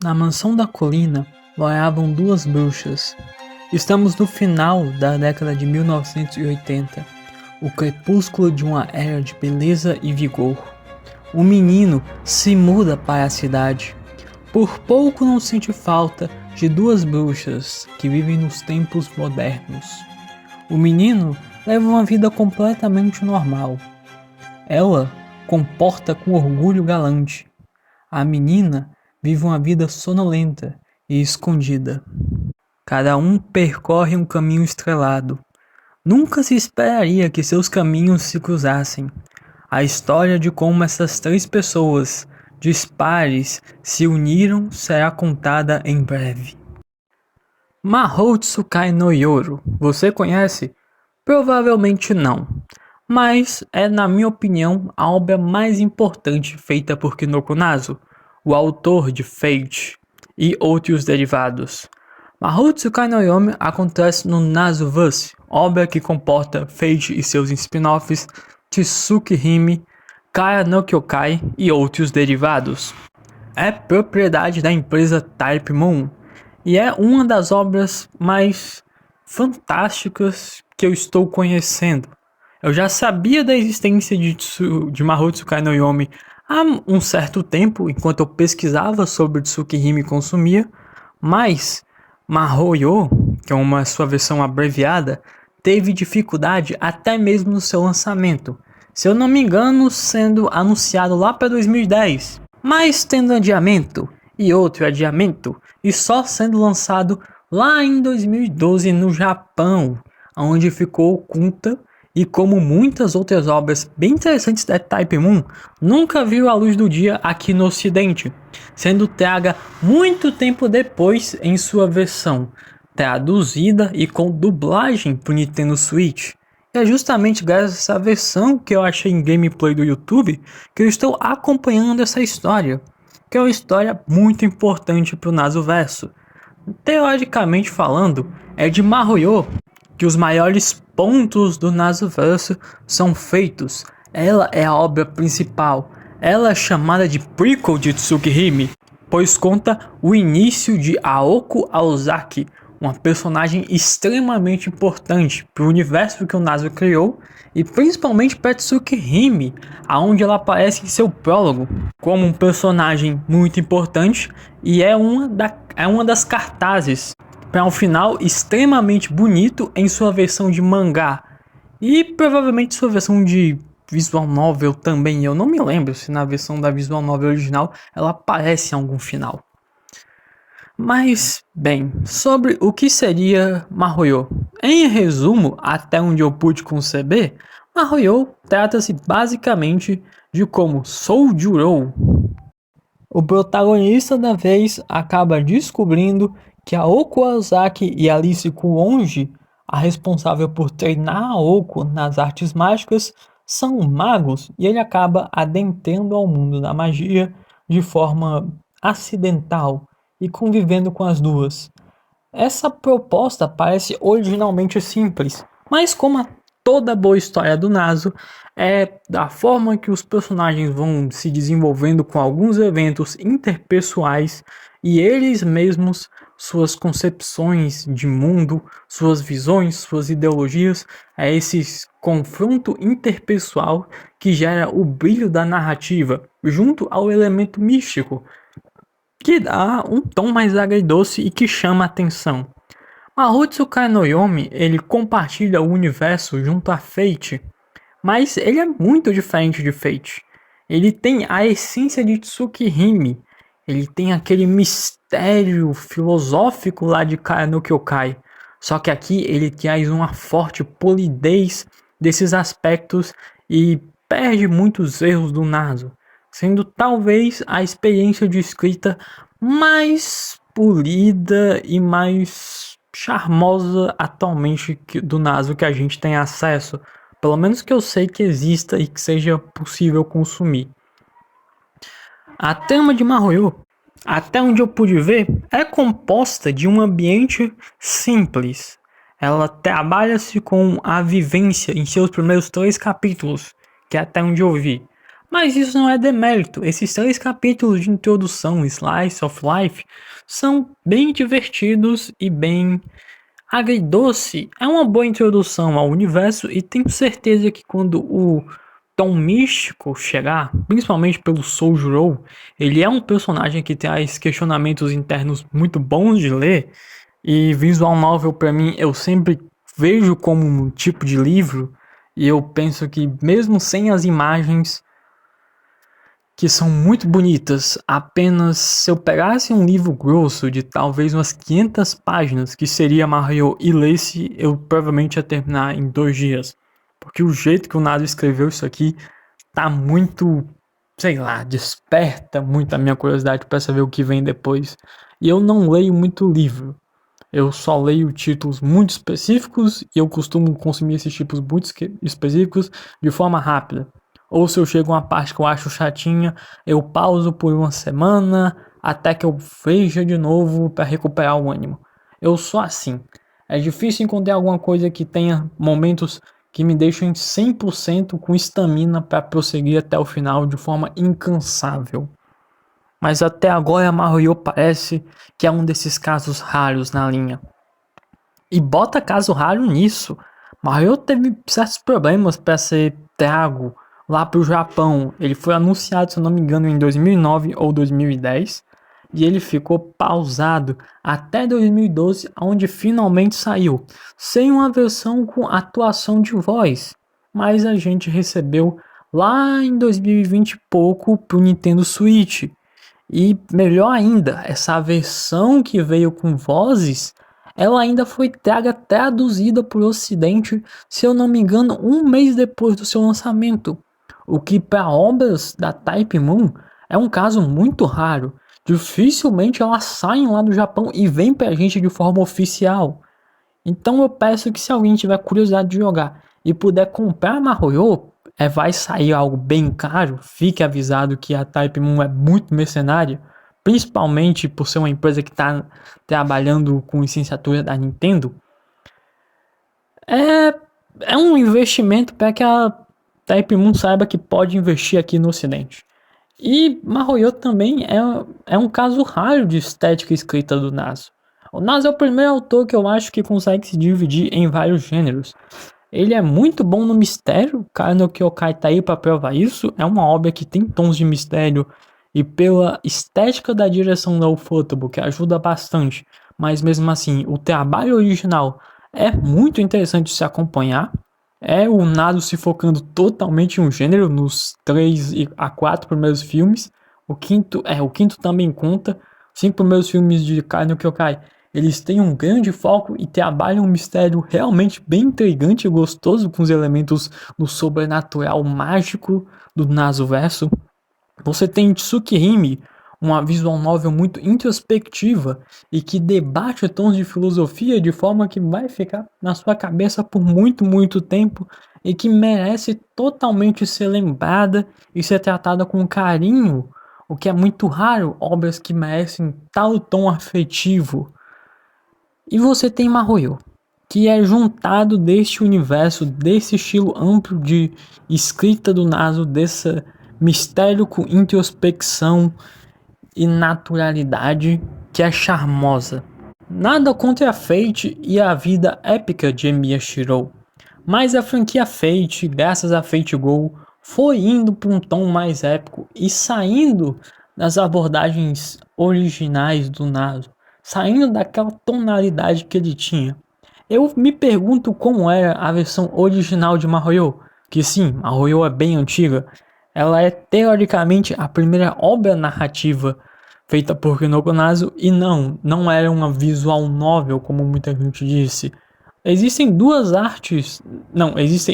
Na mansão da colina moravam duas bruxas. Estamos no final da década de 1980, o crepúsculo de uma era de beleza e vigor. O menino se muda para a cidade. Por pouco não sente falta de duas bruxas que vivem nos tempos modernos. O menino leva uma vida completamente normal. Ela comporta com orgulho galante. A menina vive uma vida sonolenta e escondida. Cada um percorre um caminho estrelado. Nunca se esperaria que seus caminhos se cruzassem. A história de como essas três pessoas, dispares, se uniram será contada em breve. Mahou Tsukai no Yoro, você conhece? Provavelmente não, mas é, na minha opinião, a obra mais importante feita por Kinoko Naso, o autor de Fate e outros derivados. Mahou Tsukai no Yome acontece no Nasoverse, obra que comporta Fate e seus spin-offs, Tsuki-hime, Kara no Kyokai e outros derivados. É propriedade da empresa Type Moon e é uma das obras mais fantásticas que eu estou conhecendo. Eu já sabia da existência de Mahou Tsukai no Yome há um certo tempo, enquanto eu pesquisava sobre Tsukihime e consumia, mas Mahou-yo, que é uma sua versão abreviada, teve dificuldade até mesmo no seu lançamento. Se eu não me engano, sendo anunciado lá para 2010, mas tendo adiamento e outro adiamento, e só sendo lançado lá em 2012 no Japão, onde ficou oculta e, como muitas outras obras bem interessantes da Type Moon, nunca viu a luz do dia aqui no ocidente, sendo traga muito tempo depois em sua versão traduzida e com dublagem para o Nintendo Switch. E é justamente graças a essa versão que eu achei em gameplay do YouTube que eu estou acompanhando essa história, que é uma história muito importante para o Nasoverso. Teoricamente falando, é de Mahou-yo que os maiores pontos do Nasoverso são feitos. Ela é a obra principal. Ela é chamada de prequel de Tsukihime, pois conta o início de Aoko Aozaki, uma personagem extremamente importante para o universo que o Naso criou e principalmente para Tsukihime, aonde ela aparece em seu prólogo como um personagem muito importante e é uma das cartazes para um final extremamente bonito em sua versão de mangá e provavelmente sua versão de visual novel também. Eu não me lembro se na versão da visual novel original ela aparece em algum final. Mas, bem, sobre o que seria Mahou-yo. Em resumo, até onde eu pude conceber, Mahou-yo trata-se basicamente de como Soujuro, o protagonista da vez, acaba descobrindo que Aoko Aozaki e Alice Kuonji, a responsável por treinar Aoko nas artes mágicas, são magos e ele acaba adentrando ao mundo da magia de forma acidental e convivendo com as duas. Essa proposta parece originalmente simples, mas como toda boa história do Naso, é da forma que os personagens vão se desenvolvendo com alguns eventos interpessoais e eles mesmos, suas concepções de mundo, suas visões, suas ideologias, é esse confronto interpessoal que gera o brilho da narrativa, junto ao elemento místico, que dá um tom mais agridoce e que chama a atenção. Mahou Tsukai no Yome, ele compartilha o universo junto a Fate, mas ele é muito diferente de Fate. Ele tem a essência de Tsukihime, ele tem aquele mistério filosófico lá de Kara no Kyokai, só que aqui ele traz uma forte polidez desses aspectos e perde muitos erros do Naso, sendo talvez a experiência de escrita mais polida e mais charmosa atualmente do Naso que a gente tem acesso, pelo menos que eu sei que exista e que seja possível consumir. A trama de Mahou-yo, até onde eu pude ver, é composta de um ambiente simples. Ela trabalha-se com a vivência em seus primeiros 3 capítulos, que é até onde eu vi. Mas isso não é demérito. Esses 3 capítulos de introdução, Slice of Life, são bem divertidos e bem agridoce. É uma boa introdução ao universo e tenho certeza que quando o tom místico chegar, principalmente pelo Soujiro, ele é um personagem que traz questionamentos internos muito bons de ler. E visual novel para mim eu sempre vejo como um tipo de livro, e eu penso que mesmo sem as imagens que são muito bonitas, apenas se eu pegasse um livro grosso de talvez umas 500 páginas, que seria Mario, e lesse, eu provavelmente ia terminar em 2 dias. Porque o jeito que o Nado escreveu isso aqui tá muito, sei lá, desperta muito a minha curiosidade para saber o que vem depois. E eu não leio muito livro. Eu só leio títulos muito específicos e eu costumo consumir esses tipos muito específicos de forma rápida. Ou se eu chego a uma parte que eu acho chatinha, eu pauso por uma semana até que eu veja de novo para recuperar o ânimo. Eu sou assim. É difícil encontrar alguma coisa que tenha momentos que me deixem 100% com estamina para prosseguir até o final de forma incansável. Mas até agora Mario parece que é um desses casos raros na linha. E bota caso raro nisso. Mario teve certos problemas para ser trago lá para o Japão. Ele foi anunciado, se eu não me engano, em 2009 ou 2010. E ele ficou pausado até 2012, onde finalmente saiu. Sem uma versão com atuação de voz. Mas a gente recebeu lá em 2020 e pouco para o Nintendo Switch. E melhor ainda, essa versão que veio com vozes, ela ainda foi traduzida por Ocidente, se eu não me engano, um mês depois do seu lançamento. O que para obras da Type Moon é um caso muito raro. Dificilmente elas saem lá do Japão e vêm pra gente de forma oficial. Então eu peço que se alguém tiver curiosidade de jogar e puder comprar Mario, vai sair algo bem caro. Fique avisado que a Type Moon é muito mercenária, principalmente por ser uma empresa que está trabalhando com licenciatura da Nintendo. É um investimento para que a Type Moon saiba que pode investir aqui no Ocidente. E Mario também é um caso raro de estética escrita do Naso. O Naso é o primeiro autor que eu acho que consegue se dividir em vários gêneros. Ele é muito bom no mistério, Kara no Kyokai tá aí para provar isso. É uma obra que tem tons de mistério e pela estética da direção da Ufotable, que ajuda bastante. Mas mesmo assim, o trabalho original é muito interessante de se acompanhar. É o Nado se focando totalmente em um gênero nos 3 a 4 primeiros filmes. O quinto também conta. Os 5 primeiros filmes de Kara no Kyokai, eles têm um grande foco e trabalham um mistério realmente bem intrigante e gostoso com os elementos do sobrenatural mágico do Nasoverso. Você tem Tsukihime, uma visual novel muito introspectiva e que debate tons de filosofia de forma que vai ficar na sua cabeça por muito, muito tempo e que merece totalmente ser lembrada e ser tratada com carinho, o que é muito raro, obras que merecem tal tom afetivo. E você tem Mahoyo, que é juntado deste universo, desse estilo amplo de escrita do Naso, desse mistério com introspecção e naturalidade que é charmosa. Nada contra a Fate e a vida épica de Emiya Shirou, mas a franquia Fate, graças a Fate Go, foi indo para um tom mais épico e saindo das abordagens originais do Naso, saindo daquela tonalidade que ele tinha. Eu me pergunto como era a versão original de Mahoyo, que sim, Mahoyo é bem antiga. Ela é teoricamente a primeira obra narrativa feita por Kinoko Naso e não era uma visual novel como muita gente disse. Existem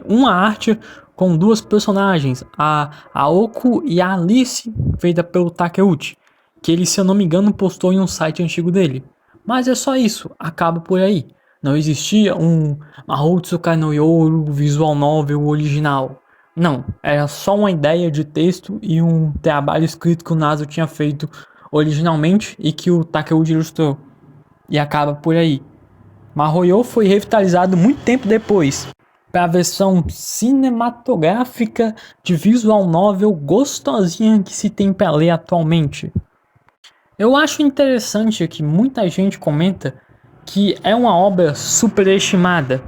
uma arte com 2 personagens, a Aoko e a Alice, feita pelo Takeuchi, que ele, se eu não me engano, postou em um site antigo dele. Mas é só isso, acaba por aí. Não existia um Mahou Tsukai no Yoru visual novel original. Não, era só uma ideia de texto e um trabalho escrito que o Naso tinha feito originalmente e que o Takeuchi ilustrou. E acaba por aí. Mahoyo foi revitalizado muito tempo depois, para a versão cinematográfica de visual novel gostosinha que se tem para ler atualmente. Eu acho interessante que muita gente comenta que é uma obra superestimada,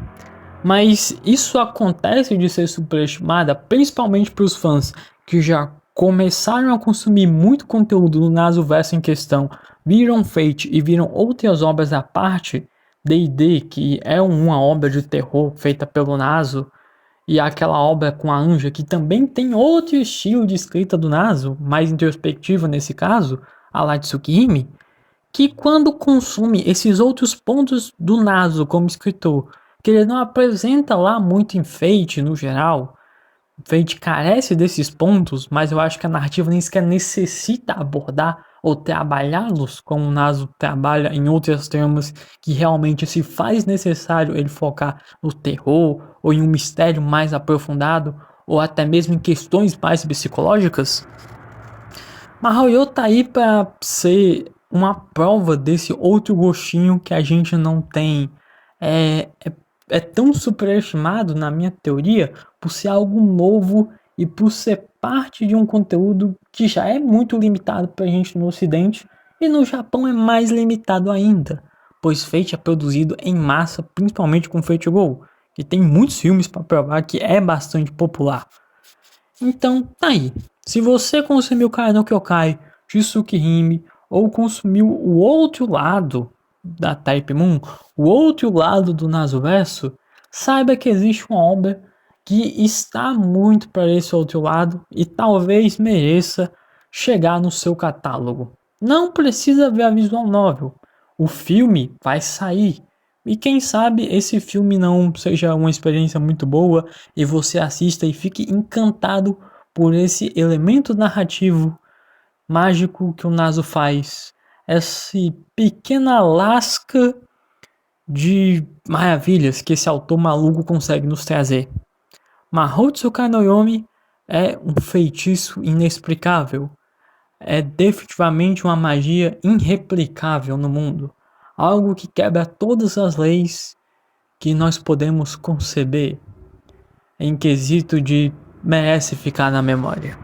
mas isso acontece de ser superestimada principalmente para os fãs que já começaram a consumir muito conteúdo do Nasoverso em questão, viram Fate e viram outras obras à parte, D&D, que é uma obra de terror feita pelo Naso, e aquela obra com a Anja, que também tem outro estilo de escrita do Naso, mais introspectiva nesse caso, a la Tsukihime, que quando consome esses outros pontos do Naso como escritor, que ele não apresenta lá muito em Fate no geral, Fate carece desses pontos, mas eu acho que a narrativa nem sequer necessita abordar ou trabalhá-los como o Naso trabalha em outras tramas que realmente se faz necessário ele focar no terror ou em um mistério mais aprofundado ou até mesmo em questões mais psicológicas. Mas Hallyu tá aí pra ser uma prova desse outro gostinho que a gente não tem. É tão superestimado, na minha teoria, por ser algo novo e por ser parte de um conteúdo que já é muito limitado pra gente no Ocidente, e no Japão é mais limitado ainda, pois Fate é produzido em massa, principalmente com Fate Go, que tem muitos filmes para provar que é bastante popular. Então, tá aí. Se você consumiu Kara no Kyokai, Tsukihime, ou consumiu o outro lado da Type Moon, o outro lado do Nasoverso, saiba que existe uma obra que está muito para esse outro lado e talvez mereça chegar no seu catálogo. Não precisa ver a visual novel. O filme vai sair. E quem sabe esse filme não seja uma experiência muito boa e você assista e fique encantado por esse elemento narrativo mágico que o Naso faz. Essa pequena lasca de maravilhas que esse autor maluco consegue nos trazer. Mahou Tsukai no Yomi é um feitiço inexplicável. É definitivamente uma magia irreplicável no mundo. Algo que quebra todas as leis que nós podemos conceber em quesito de merece ficar na memória.